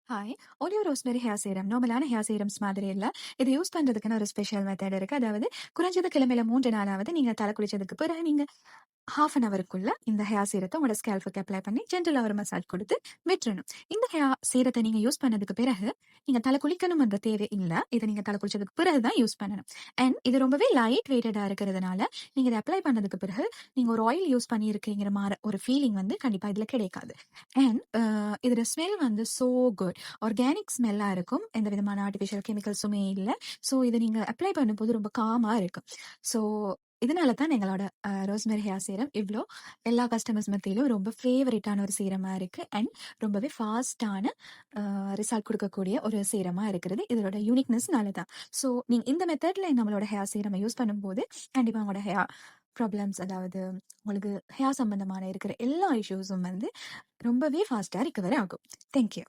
Hi. Olive rosemary hair serum நார்மலான hair serums மாதிரி இல்ல. இது யூஸ் பண்றதுக்குன்னு ஒரு ஸ்பெஷல் மெத்தட் இருக்கு. அதாவது குறைஞ்சது கிழமையில 3 நாளாவது நீங்க தலை குளிச்சதுக்கு பிறகு நீங்க 1/2 அன் ஹவருக்குள்ள இந்த ஹேர் சீரத்த உங்களோட ஸ்கேல்ஃப்க்கு அப்ளை பண்ணி ஜென்டிலா ஒரு மசாஜ் குடுத்து விட்டுறணும். இந்த ஹேர் சீரத்த நீங்க யூஸ் பண்ணதுக்கு பிறகு நீங்க தலை குளிக்கணும்ன்ற தேவை இல்ல. இத நீங்க தலை குளிச்சதுக்கு பிறகு தான் யூஸ் பண்ணணும். அண்ட் இது ரொம்பவே லைட் வெயிட்டடா இருக்கிறதுனால நீங்க இத அப்ளை பண்ணதுக்கு பிறகு நீங்க ஒரு ஆயில் யூஸ் பண்ணியிருக்கீங்கிற ஒரு ஃபீலிங் வந்து கண்டிப்பா இதுல கிடைக்காது. அண்ட் இதோட ஸ்மெல் வந்து சோ குட். ஆர்கானிக் ஸ்மெல்லா இருக்கும். எந்த விதமான ஆர்டிஃபிஷியல் கெமிக்கல்ஸுமே இல்ல. ஸோ இத நீங்க அப்ளை பண்ணும்போது ரொம்ப காமா இருக்கும். ஸோ இதனால தான் எங்களோட ரோஸ்மெரி ஹேர் சீரம் இவ்ளோ எல்லா கஸ்டமர்ஸ் மத்தியிலும் ரொம்ப ஃபேவரட்டான ஒரு சீரமா இருக்கு. அண்ட் ரொம்பவே ஃபாஸ்ட்டான ரிசல்ட் குடுக்கக்கூடிய ஒரு சீரமா இருக்கிறது. இதோட யூனிக்னஸ்னால தான். ஸோ நீங்க இந்த மெத்தட்ல நம்மளோட ஹேர் சீரம யூஸ் பண்ணும்போது கண்டிப்பா உங்களோட ஹேர் ப்ராப்ளம்ஸ், அதாவது உங்களுக்கு ஹேர் சம்பந்தமான இருக்கிற எல்லா இஷ்யூஸும் வந்து ரொம்பவே ஃபாஸ்ட்டா ரிகவர் ஆகும். Thank you.